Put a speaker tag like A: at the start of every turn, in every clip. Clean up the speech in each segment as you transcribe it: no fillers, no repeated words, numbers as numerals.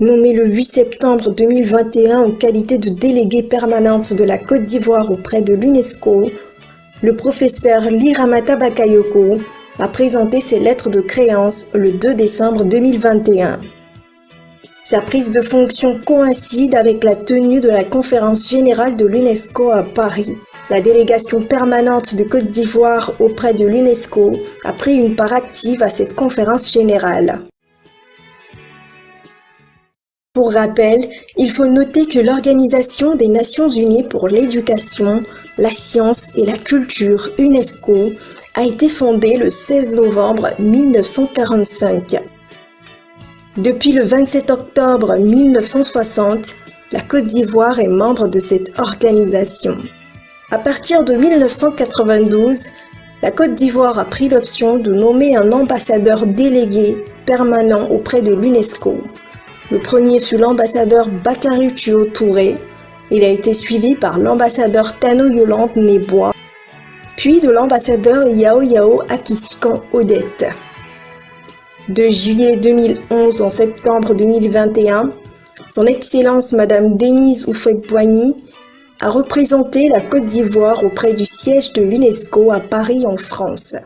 A: Nommé le 8 septembre 2021 en qualité de déléguée permanente de la Côte d'Ivoire auprès de l'UNESCO, le professeur Ly Ramata Bakayoko a présenté ses lettres de créance le 2 décembre 2021. Sa prise de fonction coïncide avec la tenue de la conférence générale de l'UNESCO à Paris. La délégation permanente de Côte d'Ivoire auprès de l'UNESCO a pris une part active à cette conférence générale. Pour rappel, il faut noter que l'Organisation des Nations Unies pour l'éducation, la science et la culture, UNESCO, a été fondée le 16 novembre 1945. Depuis le 27 octobre 1960, la Côte d'Ivoire est membre de cette organisation. À partir de 1992, la Côte d'Ivoire a pris l'option de nommer un ambassadeur délégué permanent auprès de l'UNESCO. Le premier fut l'ambassadeur Bakary Thuo Touré. Il a été suivi par l'ambassadeur Tano Yolande Nebois, puis de l'ambassadeur Yao Yao Akisikan Odette. De juillet 2011 en septembre 2021, son Excellence Madame Denise Houphouët-Boigny a représenté la Côte d'Ivoire auprès du siège de l'UNESCO à Paris en France.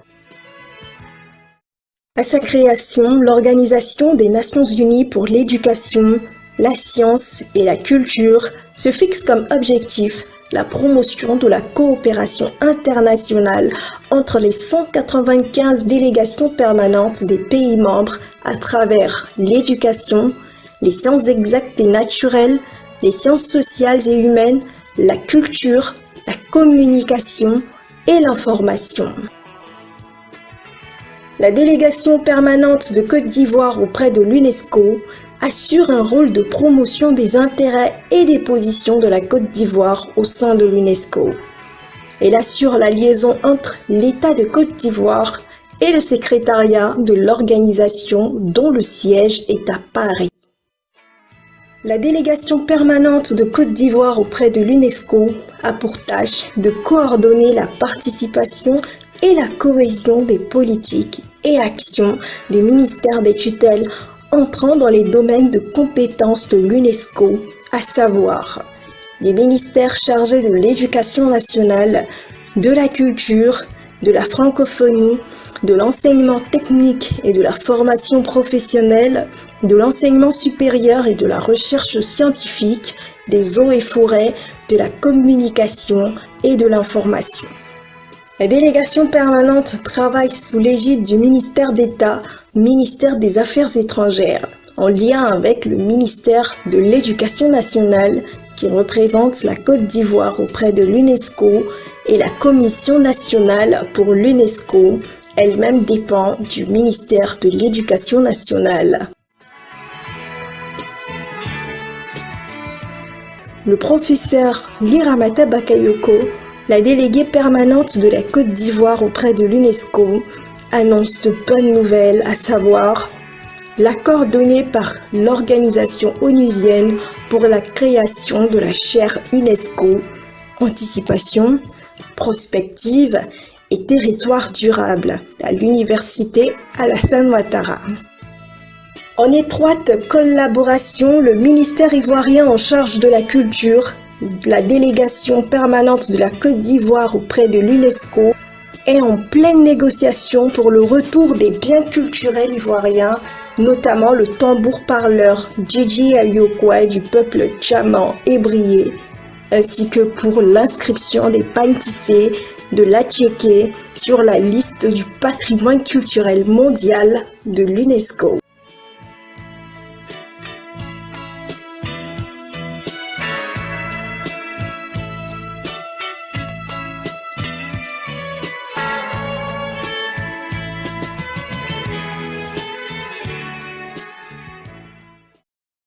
A: À sa création, l'Organisation des Nations Unies pour l'éducation, la science et la culture se fixe comme objectif la promotion de la coopération internationale entre les 195 délégations permanentes des pays membres à travers l'éducation, les sciences exactes et naturelles, les sciences sociales et humaines, la culture, la communication et l'information. La délégation permanente de Côte d'Ivoire auprès de l'UNESCO assure un rôle de promotion des intérêts et des positions de la Côte d'Ivoire au sein de l'UNESCO. Elle assure la liaison entre l'État de Côte d'Ivoire et le secrétariat de l'organisation dont le siège est à Paris. La délégation permanente de Côte d'Ivoire auprès de l'UNESCO a pour tâche de coordonner la participation et la cohésion des politiques et actions des ministères des tutelles entrant dans les domaines de compétences de l'UNESCO, à savoir les ministères chargés de l'éducation nationale, de la culture, de la francophonie, de l'enseignement technique et de la formation professionnelle, de l'enseignement supérieur et de la recherche scientifique, des eaux et forêts, de la communication et de l'information. La délégation permanente travaille sous l'égide du ministère d'État, ministère des Affaires étrangères, en lien avec le ministère de l'Éducation nationale qui représente la Côte d'Ivoire auprès de l'UNESCO et la Commission nationale pour l'UNESCO, elle-même dépend du ministère de l'Éducation nationale. Le professeur Ly Ramata Bakayoko, la déléguée permanente de la Côte d'Ivoire auprès de l'UNESCO, annonce de bonnes nouvelles, à savoir l'accord donné par l'organisation onusienne pour la création de la chaire UNESCO, anticipation, prospective et territoire durable à l'université Alassane Ouattara. En étroite collaboration, le ministère ivoirien en charge de la culture, la délégation permanente de la Côte d'Ivoire auprès de l'UNESCO est en pleine négociation pour le retour des biens culturels ivoiriens, notamment le tambour-parleur Djidji Ayokwa du peuple Tchaman ébrié, ainsi que pour l'inscription des pagnes tissées de l'Attiéké sur la liste du patrimoine culturel mondial de l'UNESCO.